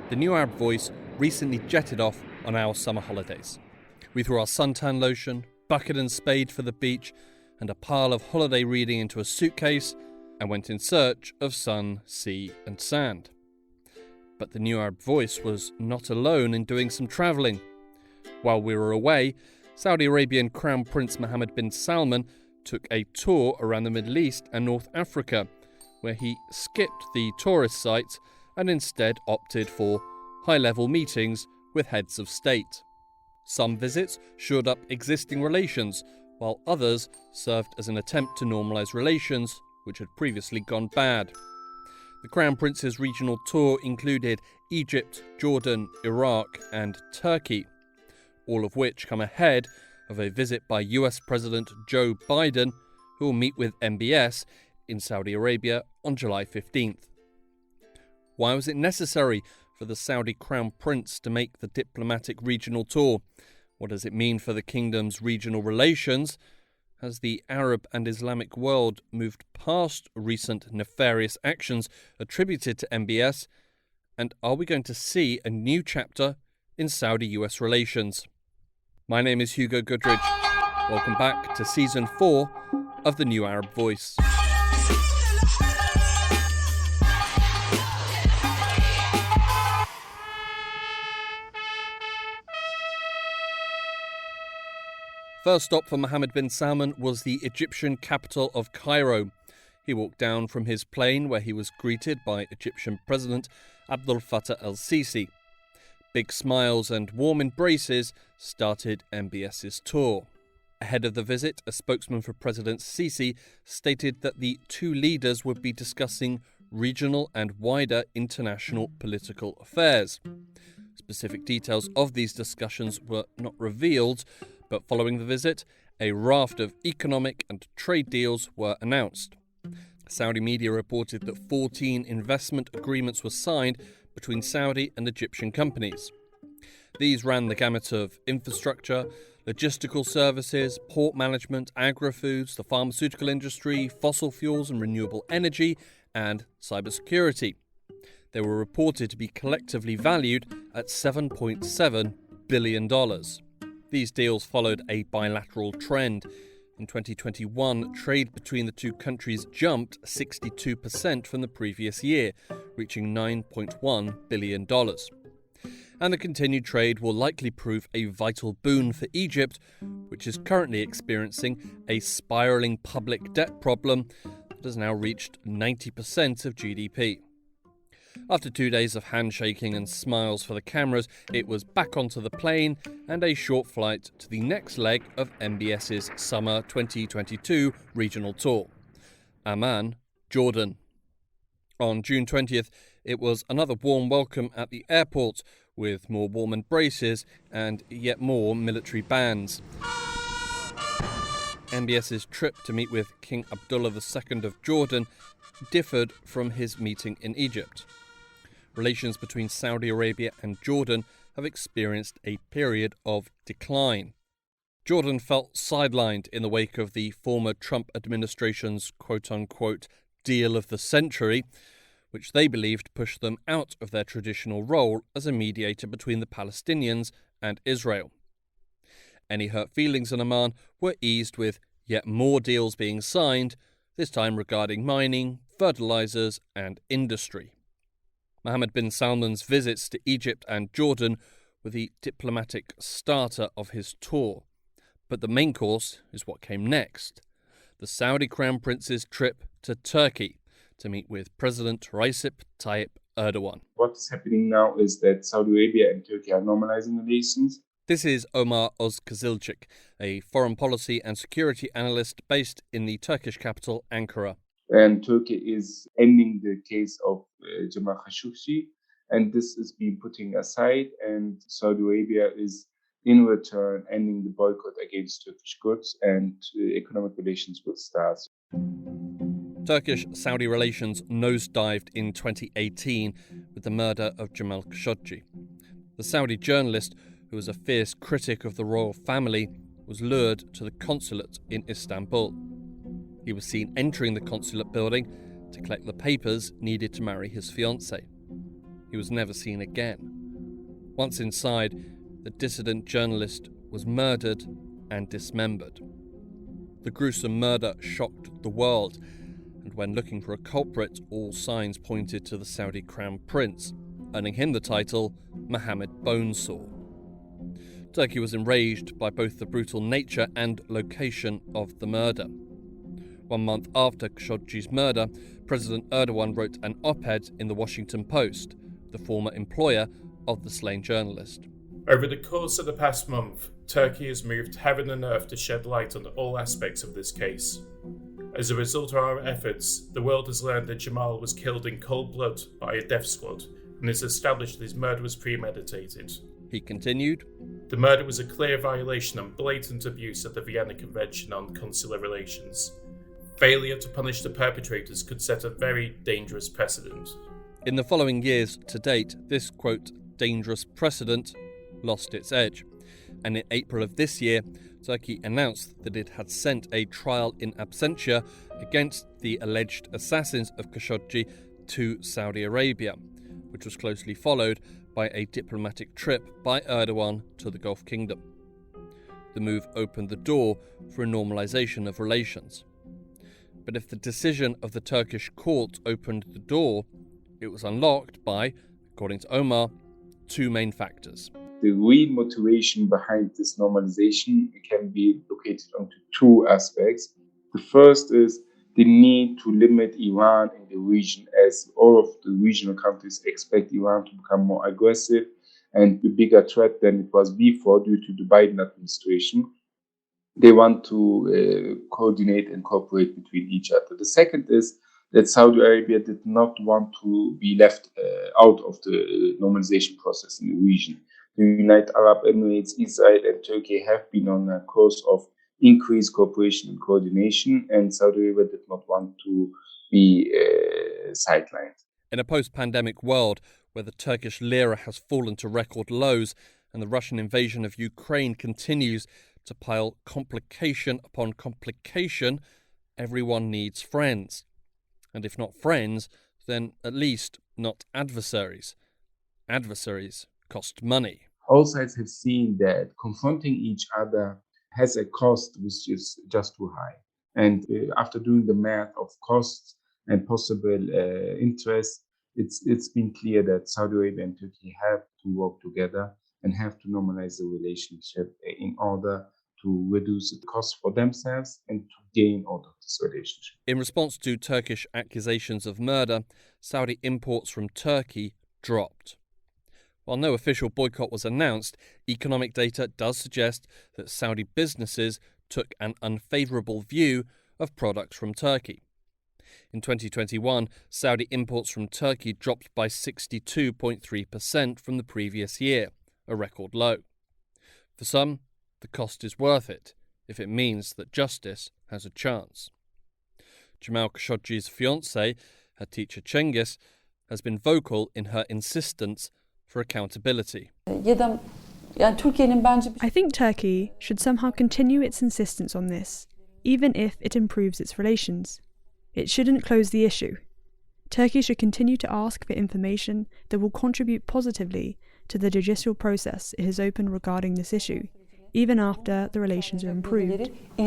The new Arab Voice recently jetted off on our summer holidays. We threw our suntan lotion, bucket and spade for the beach, and a pile of holiday reading into a suitcase and went in search of sun, sea and sand. But the new Arab Voice was not alone in doing some travelling. While we were away, Saudi Arabian Crown Prince Mohammed bin Salman took a tour around the Middle East and North Africa, where he skipped the tourist sites and instead opted for high-level meetings with heads of state. Some visits shored up existing relations, while others served as an attempt to normalise relations which had previously gone bad. The Crown Prince's regional tour included Egypt, Jordan, Iraq and Turkey, all of which come ahead of a visit by US President Joe Biden, who will meet with MBS in Saudi Arabia on July 15th. Why was it necessary for the Saudi Crown Prince to make the diplomatic regional tour? What does it mean for the kingdom's regional relations? Has the Arab and Islamic world moved past recent nefarious actions attributed to MBS? And are we going to see a new chapter in Saudi-US relations? My name is Hugo Goodridge. Welcome back to Season 4 of The New Arab Voice. First stop for Mohammed bin Salman was the Egyptian capital of Cairo. He walked down from his plane where he was greeted by Egyptian President Abdel Fattah el-Sisi. Big smiles and warm embraces started MBS's tour. Ahead of the visit, a spokesman for President Sisi stated that the two leaders would be discussing regional and wider international political affairs. Specific details of these discussions were not revealed, but following the visit, a raft of economic and trade deals were announced. Saudi media reported that 14 investment agreements were signed between Saudi and Egyptian companies. These ran the gamut of infrastructure, logistical services, port management, agri-foods, the pharmaceutical industry, fossil fuels and renewable energy, and cybersecurity. They were reported to be collectively valued at $7.7 billion. These deals followed a bilateral trend. In 2021, trade between the two countries jumped 62% from the previous year, reaching $9.1 billion. And the continued trade will likely prove a vital boon for Egypt, which is currently experiencing a spiralling public debt problem that has now reached 90% of GDP. After 2 days of handshaking and smiles for the cameras, it was back onto the plane and a short flight to the next leg of MBS's Summer 2022 regional tour, Amman, Jordan. On June 20th, it was another warm welcome at the airport, with more warm embraces and yet more military bands. MBS's trip to meet with King Abdullah II of Jordan differed from his meeting in Egypt. Relations between Saudi Arabia and Jordan have experienced a period of decline. Jordan felt sidelined in the wake of the former Trump administration's quote-unquote deal of the century, which they believed pushed them out of their traditional role as a mediator between the Palestinians and Israel. Any hurt feelings in Amman were eased with yet more deals being signed, this time regarding mining, fertilizers and industry. Mohammed bin Salman's visits to Egypt and Jordan were the diplomatic starter of his tour. But the main course is what came next: the Saudi Crown Prince's trip to Turkey to meet with President Recep Tayyip Erdogan. What is happening now is that Saudi Arabia and Turkey are normalizing relations. This is Omar Özkazilcik, a foreign policy and security analyst based in the Turkish capital, Ankara. And Turkey is ending the case of Jamal Khashoggi, and this is being putting aside, and Saudi Arabia is in return ending the boycott against Turkish goods, and economic relations will start. Turkish-Saudi relations nosedived in 2018 with the murder of Jamal Khashoggi. The Saudi journalist, who was a fierce critic of the royal family, was lured to the consulate in Istanbul. He was seen entering the consulate building to collect the papers needed to marry his fiancée. he was never seen again. Once inside, the dissident journalist was murdered and dismembered. The gruesome murder shocked the world, and when looking for a culprit, all signs pointed to the Saudi Crown Prince, earning him the title Mohammed Bonesaw. Turkey was enraged by both the brutal nature and location of the murder. 1 month after Khashoggi's murder, President Erdogan wrote an op-ed in the Washington Post, the former employer of the slain journalist. Over the course of the past month, Turkey has moved heaven and earth to shed light on all aspects of this case. As a result of our efforts, the world has learned that Jamal was killed in cold blood by a death squad and has established that his murder was premeditated. He continued, "The murder was a clear violation and blatant abuse of the Vienna Convention on Consular Relations. Failure to punish the perpetrators could set a very dangerous precedent." In the following years to date, this, quote, dangerous precedent lost its edge. And in April of this year, Turkey announced that it had sent a trial in absentia against the alleged assassins of Khashoggi to Saudi Arabia, which was closely followed by a diplomatic trip by Erdogan to the Gulf Kingdom. The move opened the door for a normalisation of relations. But if the decision of the Turkish court opened the door, it was unlocked by, according to Omar, two main factors. The real motivation behind this normalization can be located onto two aspects. The first is the need to limit Iran in the region, as all of the regional countries expect Iran to become more aggressive and a bigger threat than it was before due to the Biden administration. They want to coordinate and cooperate between each other. The second is that Saudi Arabia did not want to be left out of the normalization process in the region. The United Arab Emirates, Israel, and Turkey have been on a course of increased cooperation and coordination, and Saudi Arabia did not want to be sidelined. In a post-pandemic world where the Turkish lira has fallen to record lows and the Russian invasion of Ukraine continues to pile complication upon complication, everyone needs friends. And if not friends, then at least not adversaries. Adversaries cost money. All sides have seen that confronting each other has a cost which is just too high. And after doing the math of costs and possible interests, it's been clear that Saudi Arabia and Turkey have to work together and have to normalize the relationship in order to reduce the cost for themselves and to gain out of this relationship. In response to Turkish accusations of murder, Saudi imports from Turkey dropped. While no official boycott was announced, economic data does suggest that Saudi businesses took an unfavourable view of products from Turkey. In 2021, Saudi imports from Turkey dropped by 62.3% from the previous year, a record low. For some, the cost is worth it, if it means that justice has a chance. Jamal Khashoggi's fiancée, her teacher Cengiz, has been vocal in her insistence for accountability. I think Turkey should somehow continue its insistence on this, even if it improves its relations. It shouldn't close the issue. Turkey should continue to ask for information that will contribute positively to the judicial process it has opened regarding this issue, even after the relations are improved. The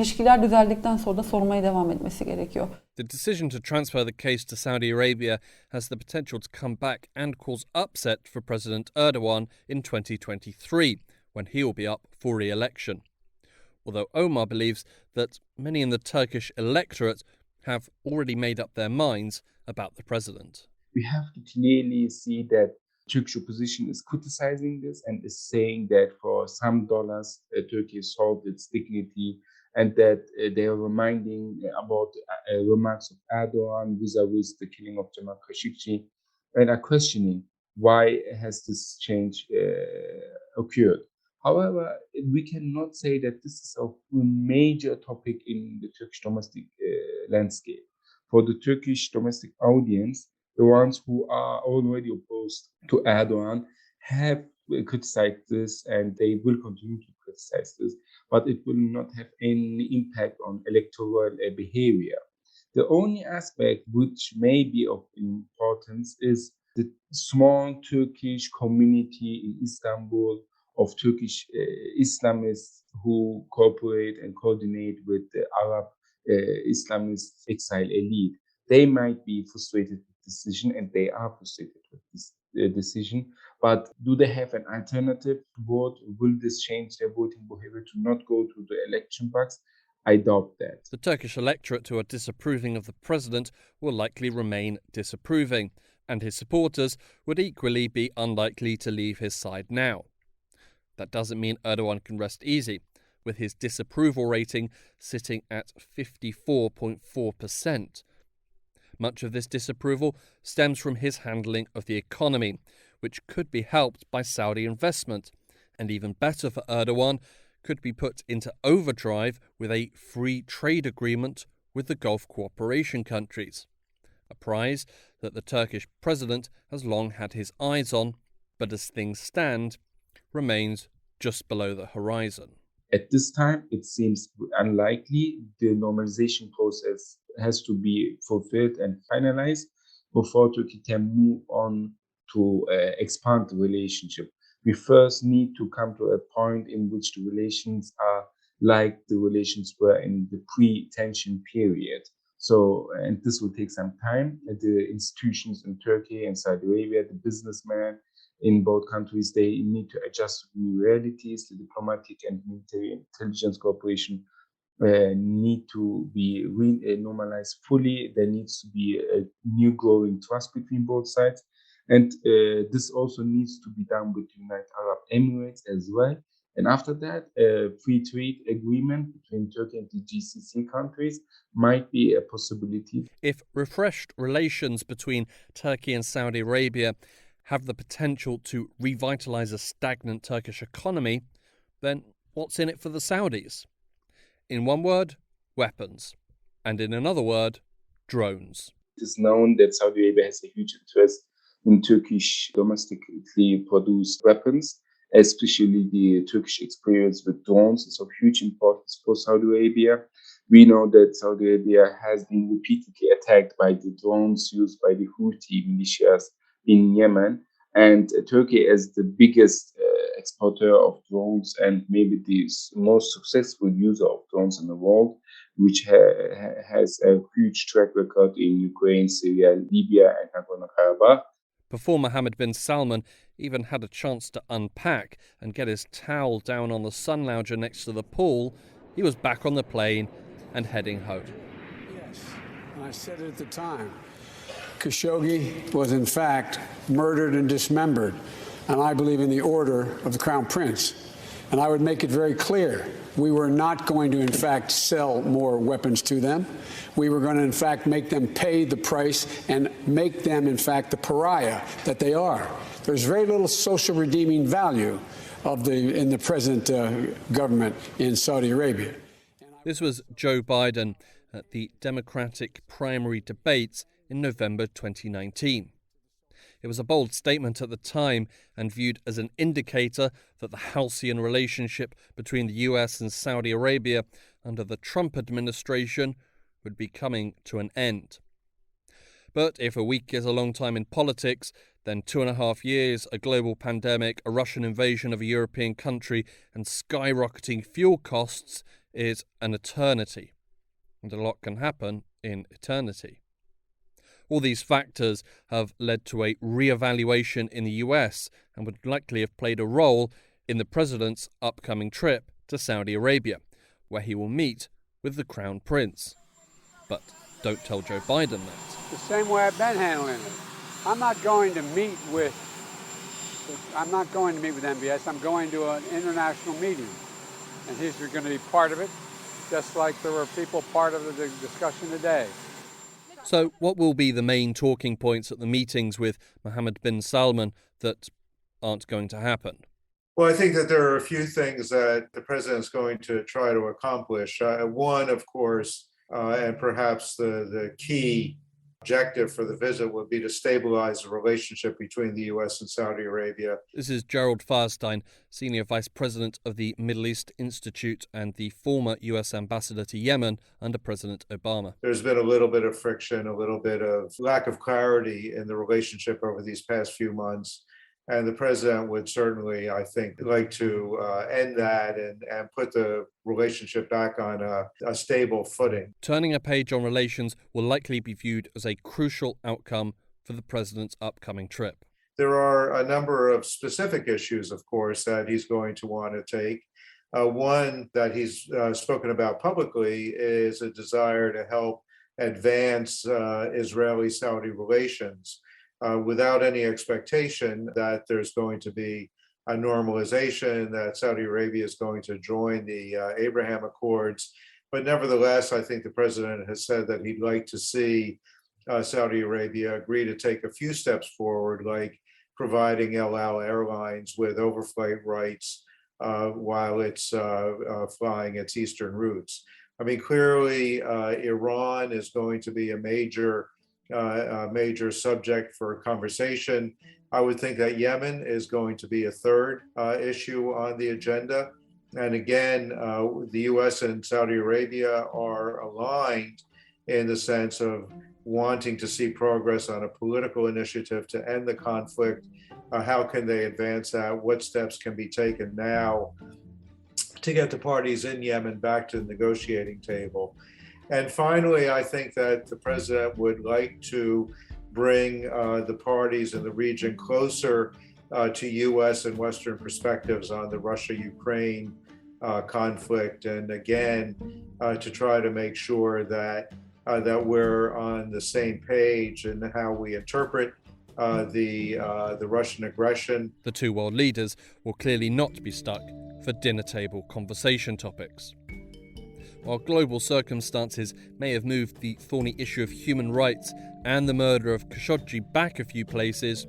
decision to transfer the case to Saudi Arabia has the potential to come back and cause upset for President Erdogan in 2023, when he will be up for re-election. Although Omar believes that many in the Turkish electorate have already made up their minds about the president. We have to clearly see that Turkish opposition is criticizing this and is saying that for some dollars, Turkey has sold its dignity, and that they are reminding about remarks of Erdogan vis-a-vis the killing of Jamal Khashoggi, and are questioning why has this change occurred. However, we cannot say that this is a major topic in the Turkish domestic landscape. For the Turkish domestic audience, the ones who are already opposed to Erdogan have criticized this, and they will continue to criticize this, but it will not have any impact on electoral behavior. The only aspect which may be of importance is the the small Turkish community in Istanbul of Turkish Islamists who cooperate and coordinate with the Arab Islamist exile elite. They might be frustrated with the decision, and they are frustrated with this decision. But do they have an alternative to vote? Will this change their voting behavior to not go to the election box? I doubt that. The Turkish electorate who are disapproving of the president will likely remain disapproving, and his supporters would equally be unlikely to leave his side now. That doesn't mean Erdogan can rest easy, with his disapproval rating sitting at 54.4%. Much of this disapproval stems from his handling of the economy, which could be helped by Saudi investment, and even better for Erdogan, could be put into overdrive with a free trade agreement with the Gulf cooperation countries, a prize that the Turkish president has long had his eyes on, but as things stand, remains just below the horizon. At this time, it seems unlikely. The normalization process has to be fulfilled and finalized before Turkey can move on to expand the relationship. We first need to come to a point in which the relations are like the relations were in the pre-tension period. So, and this will take some time. The institutions in Turkey and Saudi Arabia, the businessmen in both countries, they need to adjust to new realities. The diplomatic and military intelligence cooperation need to be normalized fully. There needs to be a new growing trust between both sides. And this also needs to be done with the United Arab Emirates as well. And after that, a free trade agreement between Turkey and the GCC countries might be a possibility. If refreshed relations between Turkey and Saudi Arabia have the potential to revitalize a stagnant Turkish economy, then what's in it for the Saudis? In one word, weapons. And in another word, drones. It is known that Saudi Arabia has a huge interest in Turkish domestically produced weapons, especially the Turkish experience with drones is of huge importance for Saudi Arabia. We know that Saudi Arabia has been repeatedly attacked by the drones used by the Houthi militias in Yemen, and Turkey as the biggest exporter of drones and maybe the most successful user of drones in the world, which has a huge track record in Ukraine, Syria, Libya, and Nagorno-Karabakh. Before Mohammed bin Salman even had a chance to unpack and get his towel down on the sun lounger next to the pool, he was back on the plane and heading home. Yes, and I said it at the time. Khashoggi was in fact murdered and dismembered, and I believe in the order of the Crown Prince. And I would make it very clear, we were not going to in fact sell more weapons to them. We were going to in fact make them pay the price and make them in fact the pariah that they are. There's very little social redeeming value in the present government in Saudi Arabia. This was Joe Biden at the Democratic primary debates in November 2019. It was a bold statement at the time and viewed as an indicator that the halcyon relationship between the US and Saudi Arabia under the Trump administration would be coming to an end. But if a week is a long time in politics, then 2.5 years, a global pandemic, a Russian invasion of a European country, and skyrocketing fuel costs is an eternity. And a lot can happen in eternity. All these factors have led to a re-evaluation in the US and would likely have played a role in the president's upcoming trip to Saudi Arabia, where he will meet with the Crown Prince. But don't tell Joe Biden that. The same way I've been handling it. I'm not going to meet with MBS. I'm going to an international meeting, and he's going to be part of it, just like there were people part of the discussion today. So what will be the main talking points at the meetings with Mohammed bin Salman that aren't going to happen? Well, I think that there are a few things that the president's going to try to accomplish. One, of course, and perhaps the key objective for the visit would be to stabilize the relationship between the U.S. and Saudi Arabia. This is Gerald Firestein, Senior Vice President of the Middle East Institute and the former U.S. Ambassador to Yemen under President Obama. There's been a little bit of friction, a little bit of lack of clarity in the relationship over these past few months. And the president would certainly, I think, like to end that and put the relationship back on a stable footing. Turning a page on relations will likely be viewed as a crucial outcome for the president's upcoming trip. There are a number of specific issues, of course, that he's going to want to take. One that he's spoken about publicly is a desire to help advance Israeli-Saudi relations. Without any expectation that there's going to be a normalization, that Saudi Arabia is going to join the Abraham Accords. But nevertheless, I think the president has said that he'd like to see Saudi Arabia agree to take a few steps forward, like providing El Al Airlines with overflight rights while it's flying its eastern routes. I mean, clearly, Iran is going to be a major subject for conversation. I would think that Yemen is going to be a third issue on the agenda. And again, the US and Saudi Arabia are aligned in the sense of wanting to see progress on a political initiative to end the conflict. How can they advance that? What steps can be taken now to get the parties in Yemen back to the negotiating table? And finally, I think that the president would like to bring the parties in the region closer to U.S. and Western perspectives on the Russia-Ukraine conflict, and again, to try to make sure that we're on the same page in how we interpret the Russian aggression. The two world leaders will clearly not be stuck for dinner table conversation topics. While global circumstances may have moved the thorny issue of human rights and the murder of Khashoggi back a few places,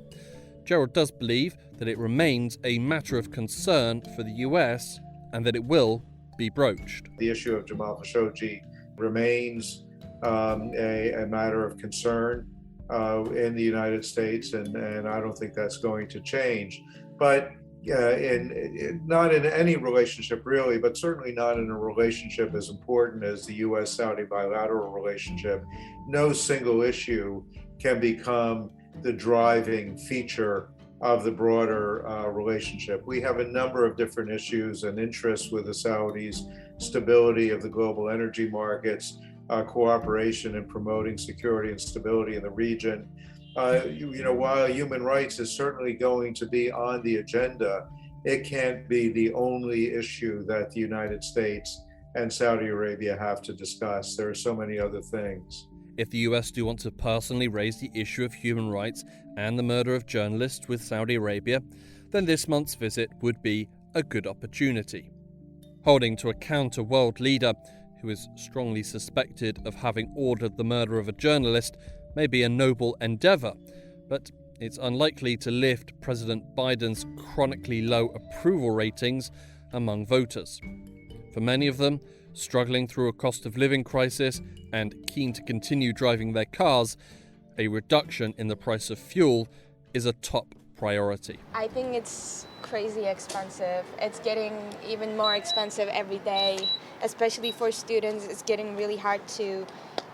Gerald does believe that it remains a matter of concern for the US and that it will be broached. The issue of Jamal Khashoggi remains a matter of concern in the United States, and I don't think that's going to change. But not in any relationship really, but certainly not in a relationship as important as the U.S.-Saudi bilateral relationship, no single issue can become the driving feature of the broader relationship. We have a number of different issues and interests with the Saudis: stability of the global energy markets, cooperation in promoting security and stability in the region. While human rights is certainly going to be on the agenda, it can't be the only issue that the United States and Saudi Arabia have to discuss. There are so many other things. If the US do want to personally raise the issue of human rights and the murder of journalists with Saudi Arabia, then this month's visit would be a good opportunity. Holding to account a world leader who is strongly suspected of having ordered the murder of a journalist may be a noble endeavour, but it's unlikely to lift President Biden's chronically low approval ratings among voters. For many of them, struggling through a cost of living crisis and keen to continue driving their cars, a reduction in the price of fuel is a top priority. I think it's crazy expensive. It's getting even more expensive every day, especially for students. It's getting really hard to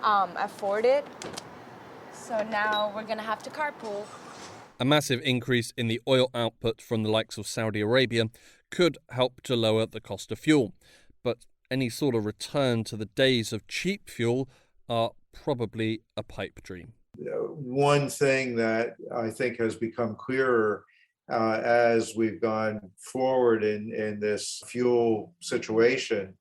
afford it. So now we're going to have to carpool. A massive increase in the oil output from the likes of Saudi Arabia could help to lower the cost of fuel. But any sort of return to the days of cheap fuel are probably a pipe dream. One thing that I think has become clearer as we've gone forward in this fuel situation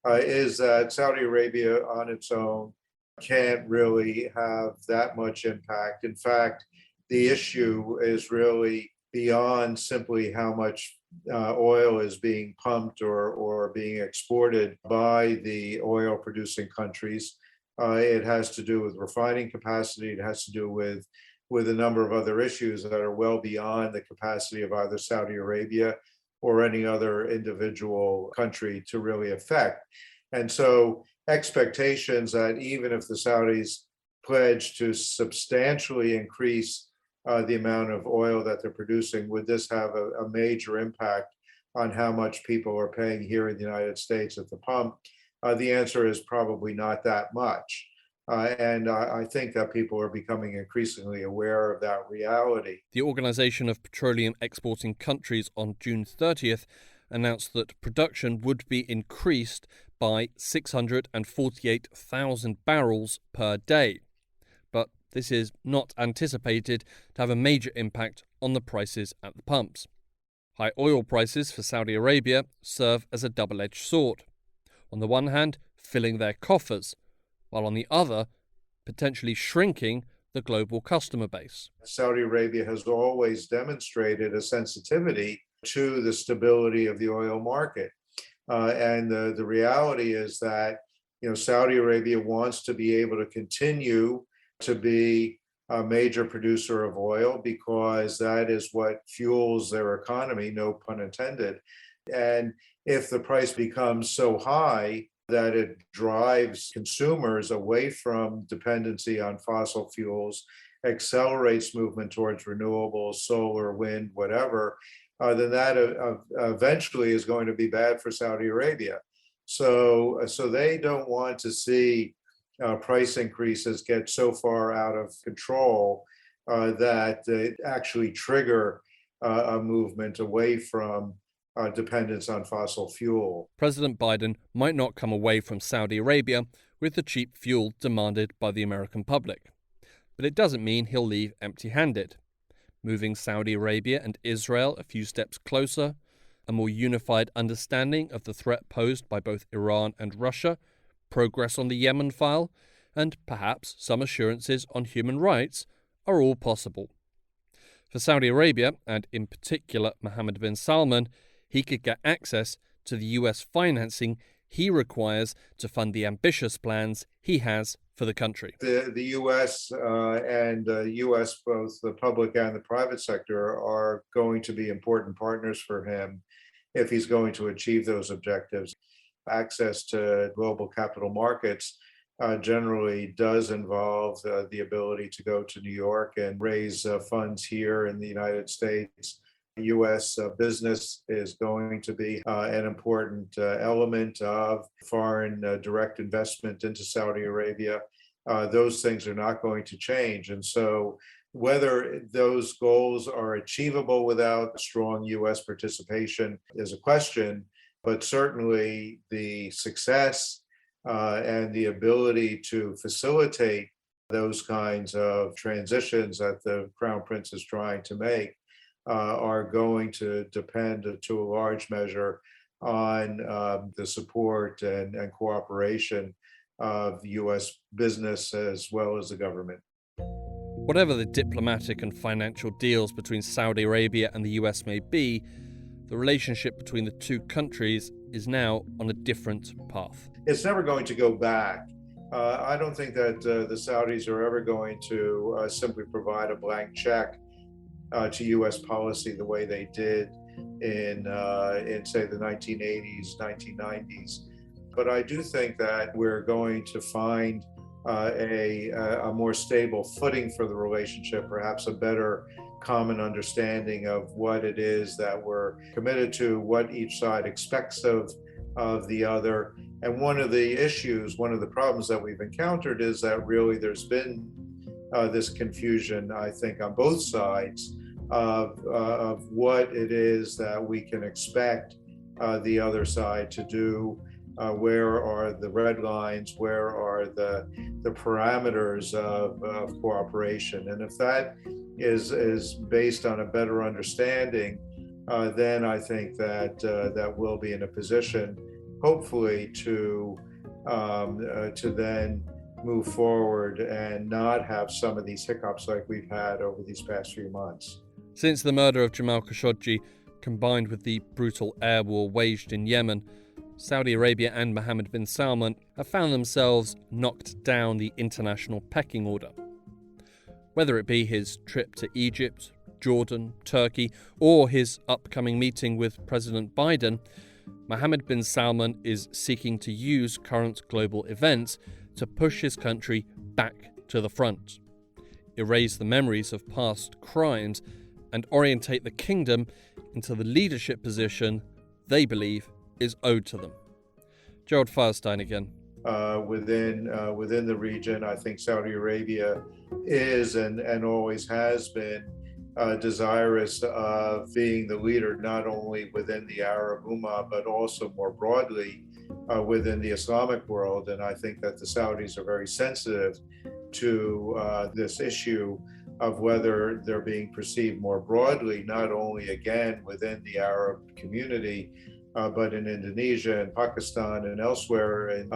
is that Saudi Arabia on its own can't really have that much impact. In fact, the issue is really beyond simply how much oil is being pumped or being exported by the oil producing countries. It has to do with refining capacity. It has to do with a number of other issues that are well beyond the capacity of either Saudi Arabia or any other individual country to really affect. And so expectations that even if the Saudis pledged to substantially increase the amount of oil that they're producing, would this have a major impact on how much people are paying here in the United States at the pump? The answer is probably not that much. And I think that people are becoming increasingly aware of that reality. The Organization of Petroleum Exporting Countries on June 30th announced that production would be increased by 648,000 barrels per day. But this is not anticipated to have a major impact on the prices at the pumps. High oil prices for Saudi Arabia serve as a double-edged sword. On the one hand, filling their coffers, while on the other, potentially shrinking the global customer base. Saudi Arabia has always demonstrated a sensitivity to the stability of the oil market. And the reality is that, Saudi Arabia wants to be able to continue to be a major producer of oil because that is what fuels their economy, no pun intended. And if the price becomes so high that it drives consumers away from dependency on fossil fuels, accelerates movement towards renewables, solar, wind, whatever, then that eventually is going to be bad for Saudi Arabia. So they don't want to see price increases get so far out of control that they actually trigger a movement away from dependence on fossil fuel. President Biden might not come away from Saudi Arabia with the cheap fuel demanded by the American public. But it doesn't mean he'll leave empty-handed. Moving Saudi Arabia and Israel a few steps closer, a more unified understanding of the threat posed by both Iran and Russia, progress on the Yemen file, and perhaps some assurances on human rights are all possible. For Saudi Arabia, and in particular Mohammed bin Salman, he could get access to the US financing he requires to fund the ambitious plans he has for the country. The US and US, both the public and the private sector, are going to be important partners for him if he's going to achieve those objectives. Access to global capital markets generally does involve the ability to go to New York and raise funds here in the United States. U.S. business is going to be an important element of foreign direct investment into Saudi Arabia. Those things are not going to change. And so whether those goals are achievable without strong U.S. participation is a question, but certainly the success and the ability to facilitate those kinds of transitions that the Crown Prince is trying to make are going to depend to a large measure on the support and cooperation of U.S. business as well as the government. Whatever the diplomatic and financial deals between Saudi Arabia and the US may be, the relationship between the two countries is now on a different path. It's never going to go back. I don't think that the Saudis are ever going to simply provide a blank check to U.S. policy the way they did in say, the 1980s, 1990s. But I do think that we're going to find a more stable footing for the relationship, perhaps a better common understanding of what it is that we're committed to, what each side expects of the other. And one of the problems that we've encountered is that really there's been this confusion, I think, on both sides of what it is that we can expect the other side to do. Where are the red lines? Where are the parameters of cooperation? And if that is based on a better understanding, then I think that we'll be in a position, hopefully, to then move forward and not have some of these hiccups like we've had over these past few months. Since the murder of Jamal Khashoggi, combined with the brutal air war waged in Yemen, Saudi Arabia and Mohammed bin Salman have found themselves knocked down the international pecking order. Whether it be his trip to Egypt, Jordan, Turkey, or his upcoming meeting with President Biden, Mohammed bin Salman is seeking to use current global events to push his country back to the front, erase the memories of past crimes, and orientate the kingdom into the leadership position they believe is owed to them. Gerald Firestein again. Within the region, I think Saudi Arabia is and always has been desirous of being the leader, not only within the Arab Ummah, but also more broadly within the Islamic world. And I think that the Saudis are very sensitive to this issue of whether they're being perceived more broadly, not only again within the Arab community, but in Indonesia and Pakistan and elsewhere in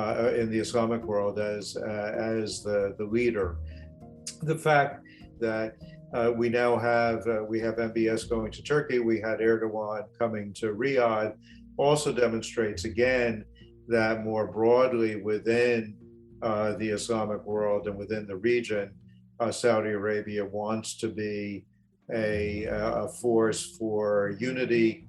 the Islamic world as the leader. The fact that we now have MBS going to Turkey, we had Erdogan coming to Riyadh, also demonstrates again that more broadly within the Islamic world and within the region, Saudi Arabia wants to be a force for unity,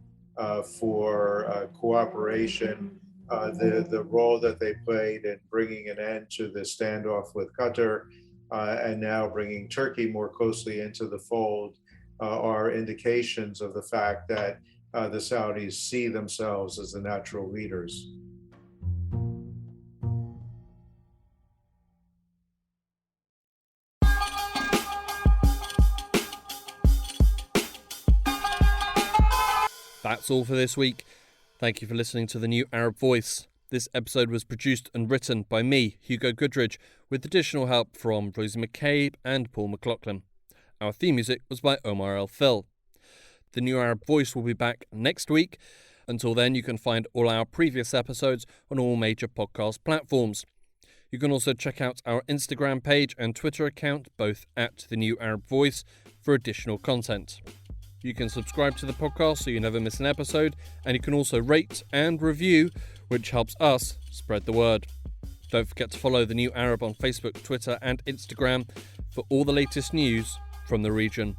for cooperation. The role that they played in bringing an end to the standoff with Qatar and now bringing Turkey more closely into the fold are indications of the fact that the Saudis see themselves as the natural leaders. That's all for this week. Thank you for listening to The New Arab Voice. This episode was produced and written by me, Hugo Goodridge, with additional help from Rosie McCabe and Paul McLaughlin. Our theme music was by Omar El Phil. The New Arab Voice will be back next week. Until then, you can find all our previous episodes on all major podcast platforms. You can also check out our Instagram page and Twitter account, both at The New Arab Voice, for additional content. You can subscribe to the podcast so you never miss an episode, and you can also rate and review, which helps us spread the word. Don't forget to follow The New Arab on Facebook, Twitter and Instagram for all the latest news from the region.